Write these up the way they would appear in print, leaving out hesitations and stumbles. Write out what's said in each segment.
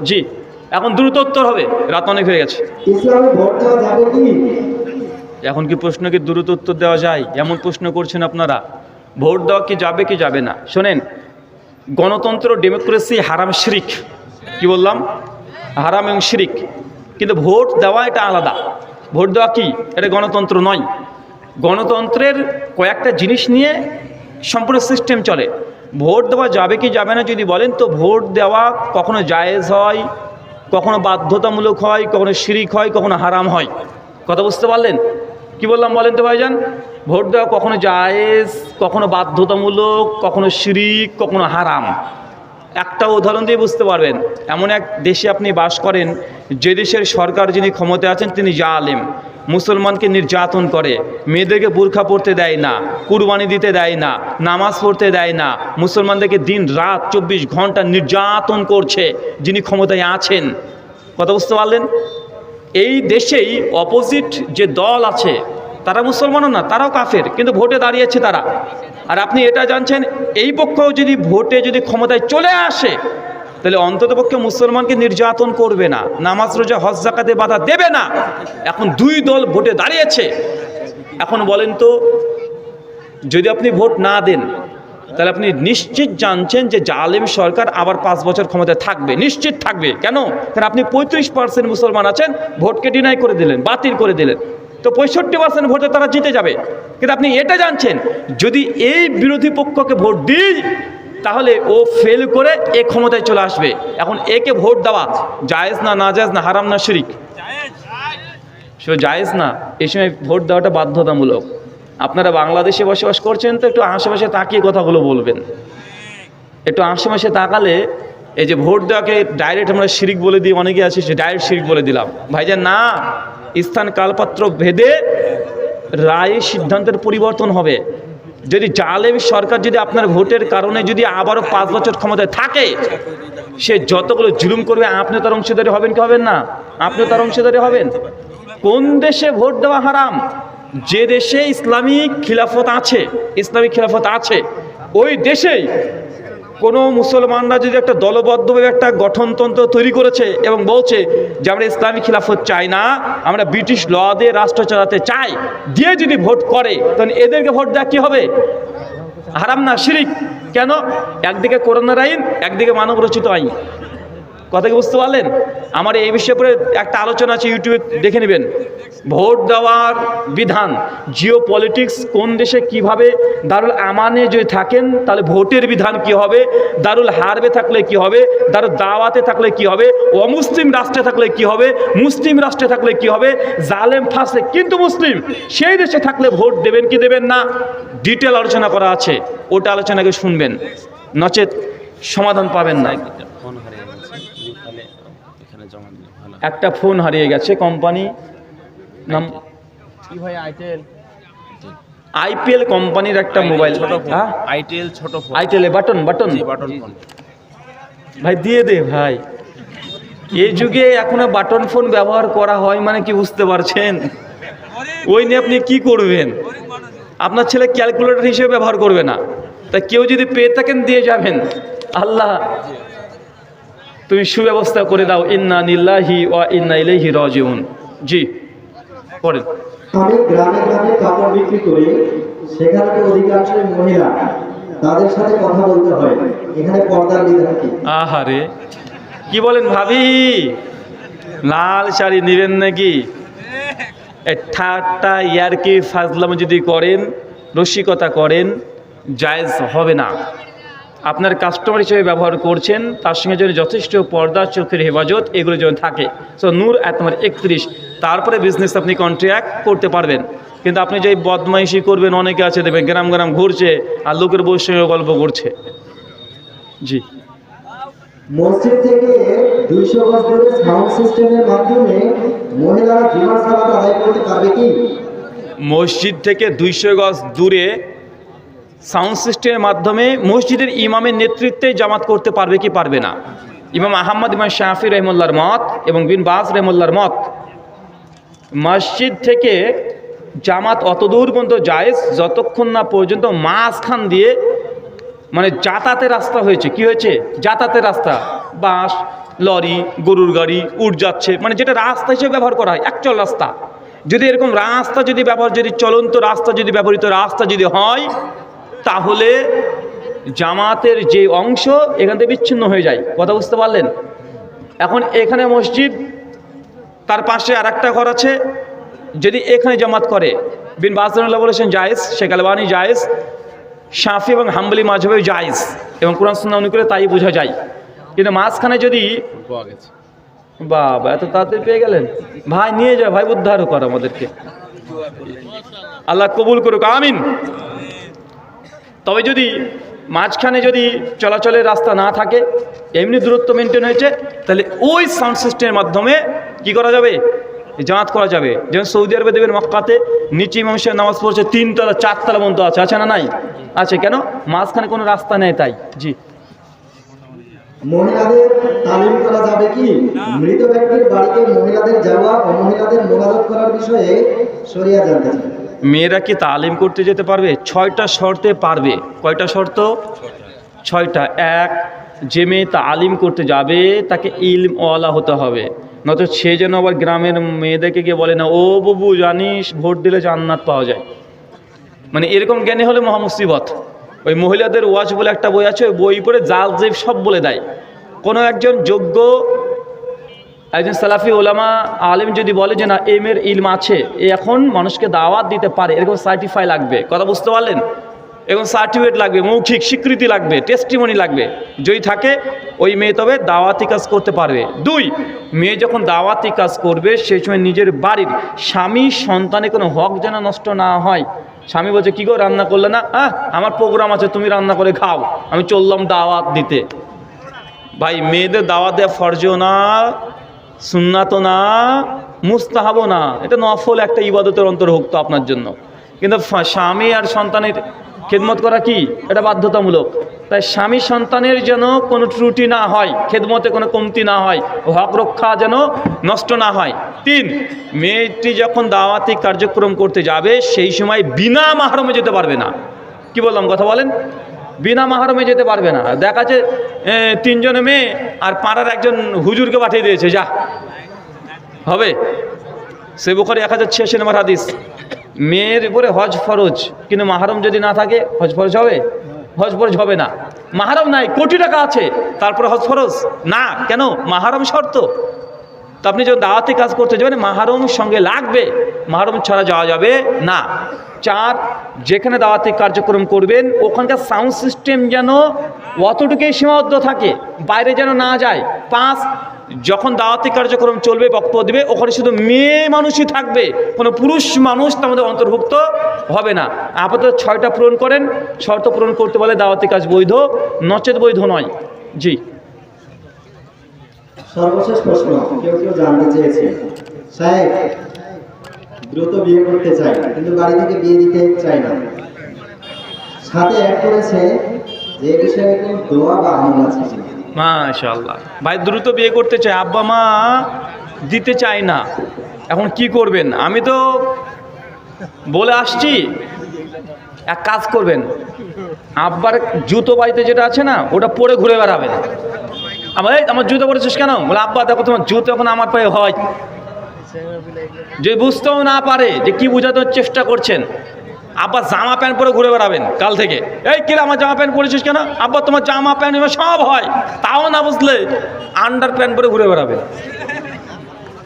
জি, এখন দ্রুত উত্তর হবে, রাত অনেক হয়ে গেছে। ইসলামে ভোট দেওয়া যাবে কি? এখন কি প্রশ্নকে দ্রুত উত্তর দেওয়া যায়? এমন প্রশ্ন করছেন আপনারা। ভোট দেওয়া কি যাবে না? শোনেন, গণতন্ত্র ডেমোক্রেসি হারাম শিরিক। কি বললাম? হারাম এবং শিরিক। কিন্তু ভোট দেওয়া এটা আলাদা। ভোট দেওয়া কি? এটা গণতন্ত্র নয়। গণতন্ত্রের কয়েকটা জিনিস নিয়ে সম্পূর্ণ সিস্টেম চলে। ভোট দেওয়া যাবে কি যাবে না যদি বলেন, তো ভোট দেওয়া কখনো জায়েজ হয়, কখনো বাধ্যতামূলক হয়, কখনো শিরিক হয়, কখনো হারাম হয়। কথা বুঝতে পারলেন? কি বললাম বলেন তো ভাইজান? ভোট দেওয়া কখনো জায়েজ, কখনো বাধ্যতামূলক, কখনো শিরিক, কখনো হারাম। একটা উদাহরণ দিয়ে বুঝতে পারবেন। এমন এক দেশে আপনি বাস করেন, যে দেশের সরকার যিনি ক্ষমতায় আছেন তিনি জালেম, মুসলমানকে নির্যাতন করে, মেয়েদেরকে বোরখা পরতে দেয় না, কুরবানি দিতে দেয় না, নামাজ পড়তে দেয় না, মুসলমানদেরকে দিন রাত 24 ঘন্টা নির্যাতন করছে যিনি ক্ষমতায় আছেন। কথা বুঝতে পারলেন? এই দেশেই অপোজিট যে দল আছে তারা মুসলমানও না, তারাও কাফের, কিন্তু ভোটে দাঁড়িয়েছে তারা। আর আপনি এটা জানছেন, এই পক্ষও যদি ভোটে যদি ক্ষমতায় চলে আসে, তাহলে অন্ততপক্ষে মুসলমানকে নির্যাতন করবে না, নামাজ রোজা হজ যাকাতে বাধা দেবে না। এখন দুই দল ভোটে দাঁড়িয়েছে। এখন বলেন তো, যদি আপনি ভোট না দেন, তাহলে আপনি নিশ্চিত জানছেন যে জালেম সরকার আবার 5 বছর ক্ষমতায় থাকবে, নিশ্চিত থাকবে। কেন? কারণ আপনি 35% মুসলমান আছেন, ভোটকে ডিনাই করে দিলেন, বাতিল করে দিলেন, তো 65% ভোটে তারা জিতে যাবে। কিন্তু আপনি এটা জানছেন, যদি এই বিরোধী পক্ষকে ভোট দিই, তাহলে ও ফেল করে এ ক্ষমতায় চলে আসবে। এখন একে ভোট দেওয়া জায়েজ না, না জায়েজ না, হারাম না শিরিক? সে জায়েজ না। এই সময় ভোট দেওয়াটা বাধ্যতামূলক। আপনারা বাংলাদেশে বসবাস করছেন, তো একটু আশেপাশে তাকিয়ে কথাগুলো বলবেন। একটু আশেপাশে তাকালে, এই যে ভোট দেওয়াকে ডাইরেক্ট আমরা শিরিক বলে দিই, অনেকে আছে সে ডাইরেক্ট শিরিক বলে দিলাম। ভাইজান না, স্থান কালপাত্র ভেদে রায় সিদ্ধান্তের পরিবর্তন হবে। যদি জালেম সরকার যদি আপনার ভোটের কারণে যদি আবারও 5 বছর ক্ষমতায় থাকে, সে যতগুলো জুলুম করবে, আপনি তার অংশীদারি হবেন কি হবেন না? আপনি তার অংশীদারি হবেন। কোন দেশে ভোট দেওয়া হারাম? যে দেশে ইসলামিক খিলাফত আছে, ইসলামিক খিলাফত আছে, ওই দেশেই কোনো মুসলমানরা যদি একটা দলবদ্ধভাবে একটা গঠনতন্ত্র তৈরি করেছে এবং বলছে যে আমরা ইসলামিক খিলাফত চাই না, আমরা ব্রিটিশ ল দিয়ে রাষ্ট্র চালাতে চাই, দিয়ে যদি ভোট করে, তখন এদেরকে ভোট দেওয়া কী হবে? হারাম না শিরিক? কেন? একদিকে কোরআনের আইন, একদিকে মানব রচিত আইন। কথা কি বুঝতে পারলেন? আমার এই বিষয়ে পরে একটা আলোচনা আছে, ইউটিউবে দেখে নেবেন। ভোট দেওয়ার বিধান, জিও পলিটিক্স, কোন দেশে কিভাবে, দারুল আমানে যদি থাকেন তাহলে ভোটের বিধান কি হবে, দারুল হারবে থাকলে কি হবে, দারুল দাওয়াতে থাকলে কি হবে, অমুসলিম রাষ্ট্রে থাকলে কি হবে, মুসলিম রাষ্ট্রে থাকলে কি হবে, জালেম ফাঁসে কিন্তু মুসলিম, সেই দেশে থাকলে ভোট দেবেন কি দেবেন না, ডিটেল আলোচনা করা আছে। ওটা আলোচনাকে শুনবেন, নচেত সমাধান পাবেন না। একটা ফোন হারিয়ে গেছে, কোম্পানি নাম কি ভাই? আইপিএল কোম্পানির একটা মোবাইল, আইটেল ছোট phone, itel button button phone ভাই দিয়ে দে ভাই। এই যুগে এখনো বাটন ফোন ব্যবহার করা হয় মানে কি বুঝতে পারছেন? ওই নিয়ে আপনি কি করবেন? আপনার ছেলে ক্যালকুলেটর হিসেবে ব্যবহার করবে না, তা কেউ যদি পেয়ে থাকেন দিয়ে যাবেন। আল্লাহ তুমি সুব্যবস্থা করে দাও। ইন্না লিল্লাহি ওয়া ইন্না ইলাইহি রাজিউন। জি পড়েন। আমি গ্রামে গ্রামে কাপড় বিক্রি করি, সেখানে অধিকাংশই মহিলা, তাদের সাথে কথা বলতে হয়, এখানে পর্দার বিধান কি? আহারে কি বলেন ভাবি, লাল শাড়ি নেবেন নাকি? ঠাট্টা ইয়ারকি ফাজলামো যদি করেন, রসিকতা করেন, জায়েজ হবে না। আপনার কাস্টমার হিসেবে ব্যবহার করছেন, তার সঙ্গে যদি যথেষ্ট পর্দা, চোখের হেফাজত এগুলো যেন থাকে। সো নূর তোমার 31, তারপরে বিজনেস আপনি কন্ট্রাক্ট করতে পারবেন। কিন্তু আপনি যে বদমাইশি করবেন, অনেকে আছে দেবেন গ্রাম গ্রাম ঘুরছে আর লোকের বউর সঙ্গে গল্প করছে। জি, মসজিদ থেকে 200 গজ দূরে সাউন্ড সিস্টেমের মাধ্যমে মহিলারা জুমার সালাত আদায় করতে পারবে কি? মসজিদ থেকে 200 গজ দূরে সাউন্ড সিস্টেমের মাধ্যমে মসজিদের ইমামের নেতৃত্বে জামাত করতে পারবে কি পারবে না? ইমাম আহমদ, ইমাম শাফি রহমুল্লাহর মত এবং বিন বাজ রহমুল্লাহর মত, মসজিদ থেকে জামাত অতদূর পর্যন্ত জায়েজ যতক্ষণ না পর্যন্ত মাঝখান দিয়ে মানে যাতায়াতের রাস্তা হয়েছে। কি হয়েছে? যাতায়াতের রাস্তা, বাস, লরি, গরুর গাড়ি, উট যাচ্ছে, মানে যেটা রাস্তা হিসেবে ব্যবহার করা হয়, অ্যাকচুয়াল রাস্তা। যদি এরকম রাস্তা যদি ব্যবহার, যদি চলন্ত রাস্তা, যদি ব্যবহৃত রাস্তা যদি হয়, তাহলে জামাতের যে অংশ এখান থেকে বিচ্ছিন্ন হয়ে যায়। কথা বুঝতে পারলেন? এখন এখানে মসজিদ, তার পাশে আর একটা ঘর আছে, যদি এখানে জামাত করে, বিন বাজ রাহিমাহুল্লাহ বলেছেন জায়েজ, শেখ আলবানী জায়েজ, শাফি এবং হাম্বলি মাযহাবে জায়েজ, এবং কোরআন সুন্নাহ অনুযায়ী তাই বোঝা যায়। কিন্তু মাঝখানে যদি, পাওয়া গেছে। বাবা এত তাড়াতাড়ি পেয়ে গেলেন, ভাই নিয়ে যায়, ভাই উদ্ধারও কর আমাদেরকে, আল্লাহ কবুল করুক, আমিন। তবে যদি মাঝখানে যদি চলাচলের রাস্তা না থাকে, এমনি দূরত্ব মেনটেন হয়েছে, তাহলে ওই সাউন্ড সিস্টেমের মাধ্যমে কি করা যাবে? জামাত করা যাবে। যেমন সৌদি আরবে দেবেন মক্কাতে নিচে ইমাম সাহেব নামাজ পড়ছে 3 তলা 4 তলা পর্যন্ত আছে, আছে না নাই? আছে। কেন? মাঝখানে কোনো রাস্তা নেই, তাই। জি। মহিলাদের তালিম করা যাবে কি? মৃত ব্যক্তির বাড়িতে মহিলাদের যাওয়া ও মহিলাদের মোনাজাত করার বিষয়ে শরিয়া জানতে চাই। মেয়েরা কি তালিম করতে যেতে পারবে? 6টা শর্তে পারবে। কয়টা শর্ত? 6টা। 1, যে মেয়ে তালিম করতে যাবে তাকে ইলমওয়ালা হতে হবে, নয়তো সে যেন আবার গ্রামের মেয়েদেরকে গিয়ে বলে না, ও বাবু জানিস ভোট দিলে জান্নাত পাওয়া যায়, মানে এরকম জ্ঞানী হলে মহামুসিবত। ওই মহিলাদের ওয়াজ বলে একটা বই আছে, ওই বই পড়ে জাল জেব সব বলে দেয়। কোনো একজন যোগ্য একজন সালাফি ওলামা আলেম যদি বলে যে না এই মেয়ের ইলম আছে, এ এখন মানুষকে দাওয়াত দিতে পারে, এরকম সার্টিফাই লাগবে। কথা বুঝতে পারলেন? এবং সার্টিফিকেট লাগবে, মৌখিক স্বীকৃতি লাগবে, টেস্টিমনি লাগবে। যদি থাকে ওই মেয়ে তবে দাওয়াতি কাজ করতে পারবে। 2, মেয়ে যখন দাওয়াতি কাজ করবে সেই সময় নিজের বাড়ির স্বামী সন্তানের কোনো হক যেন নষ্ট না হয়। স্বামী বলছে কী গো রান্না করলে না? আমার প্রোগ্রাম আছে, তুমি রান্না করে খাও, আমি চললাম দাওয়াত দিতে। ভাই মেয়েদের দাওয়াত দেওয়া ফরজও না, সুন্নাতও না, মুস্তাহাবও না, এটা নফল একটা ইবাদতের অন্তর্ভুক্ত আপনার জন্য। কিন্তু স্বামী আর সন্তানের খেদমত করা কি? এটা বাধ্যতামূলক। তাই স্বামী সন্তানের যেন কোনো ত্রুটি না হয়, খেদমতে কোনো কমতি না হয়, হক রক্ষা যেন নষ্ট না হয়। 3, মেয়েটি যখন দাওয়াতি কার্যক্রম করতে যাবে সেই সময় বিনা মাহরমে যেতে পারবে না। কি বললাম? কথা বলেন। বিনা মাহরমে যেতে পারবে না। দেখা যাচ্ছে 3 জনে মেয়ে আর পাড়ার একজন হুজুরকে পাঠিয়ে দিয়েছে, যা হবে। সে বুখারী 1086 নম্বর হাদিস। মেয়ের উপরে হজ ফরজ, কিন্তু মাহরম যদি না থাকে হজ ফরজ হবে? হজ ফরজ হবে না। মাহরম নাই, কোটি টাকা আছে, তারপরে হজ ফরজ না। কেন? মাহরম শর্ত। তো আপনি যখন দাওয়াতি কাজ করতে যাবেন মাহরম সঙ্গে লাগবে, মাহরম ছাড়া যাওয়া যাবে না। 4, যেখানে দাওয়াতি কার্যক্রম করবেন ওখানকার সাউন্ড সিস্টেম যেন অতটুকুই সীমাবদ্ধ থাকে, বাইরে যেন না যায়। 5, যখন দাওয়াতি কার্যক্রম চলবে, বক্তব্য দেবে, ওখানে শুধু মেয়ে মানুষই থাকবে, কোনো পুরুষ মানুষ তার মধ্যে অন্তর্ভুক্ত হবে না। আপাতত 6টা পূরণ করেন, শর্ত পূরণ করতে বলে দাওয়াতি কাজ বৈধ, নচেত বৈধ নয়। জি। সর্বশেষ প্রশ্ন, কেউ জানতে চেয়েছে, সাহেব দ্রুত বিয়ে করতে চাই কিন্তু বাড়ি থেকে বিয়ে দিতে চাই না, সাথে অ্যাড করেছে যে এই বিষয়ে কোনো দোয়া বা আমল আছে? মাশাআল্লাহ। ভাই দ্রুত বিয়ে করতে চায়, আব্বা মা দিতে চায় না, এখন কি করবেন? আমি তো বলে আসছি, এক কাজ করবেন, আব্বার জুতো বাড়িতে যেটা আছে না ওটা পরে ঘুরে বেড়াবেন। আমার জুতো পরেছিস কেন? বলে আব্বা দেখো তোমার জুতো এখন আমার পায়ে হয়। যে বুঝতেও না পারে যে কি বোঝাতে চেষ্টা করছেন, আব্বা জামা প্যান্ট পরে ঘুরে বেড়াবেন কাল থেকে। এই কিরে আমার জামা প্যান্ট পরেছিস কেন? আব্বা তোমার জামা প্যান্ট সব হয়, তাও না বুঝলে আন্ডার প্যান্ট পরে ঘুরে বেড়াবেন।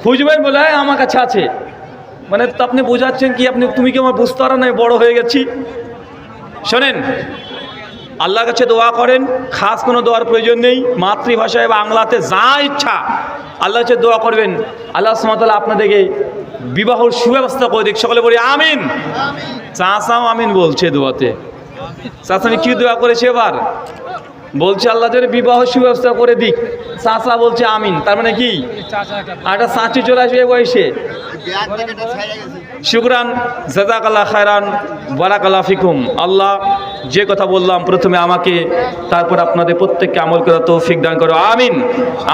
খুঁজবেন বলে আমার কাছে আছে, মানে তো আপনি বোঝাচ্ছেন কি তুমি কি আমার বুঝতে পারো না বড় হয়ে গেছি? শোনেন, আল্লাহর কাছে দোয়া করেন, খাস কোনো দোয়ার প্রয়োজন নেই, মাতৃভাষায় বাংলাতে যা ইচ্ছা আল্লাহর কাছে দোয়া করবেন। আল্লাহ সুবহানাহু ওয়া তাআলা আপনাদেরকে বিবাহর সুব্যবস্থা করে দিক। সকলে বলি আমিন। চাচাও আমিন বলছে দোয়াতে। চাচা আমি কি দোয়া করেছি এবার? বলছে আল্লাহ যেন বিবাহ সুব্যবস্থা করে দিক। চাচা বলছে আমিন, তার মানে কি একটা চাচি চলে আসবে বয়সে। শুকরান, জাযাকাল্লাহ খায়রান, বারাকাল্লাহ ফিকুম। আল্লাহ যে কথা বললাম প্রথমে আমাকে, তারপর আপনাদের প্রত্যেককে আমল করার তৌফিক দান করো, আমিন।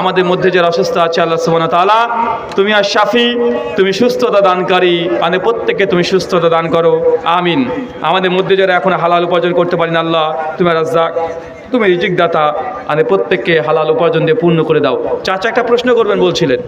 আমাদের মধ্যে যারা অসুস্থ আছে আল্লাহ সুবহানাহু ওয়া তাআলা তুমি আর শাফি, তুমি সুস্থতা দানকারী, আমাদের প্রত্যেককে তুমি সুস্থতা দান করো, আমিন। আমাদের মধ্যে যারা এখন হালাল উপার্জন করতে পারেন আল্লাহ তুমি রাজ্জাক, তুমি রিজিক দাতা, প্রত্যেককে হালাল উপার্জন দিয়ে পূর্ণ করে দাও। চাচা একটা প্রশ্ন করবেন বলছিলেন।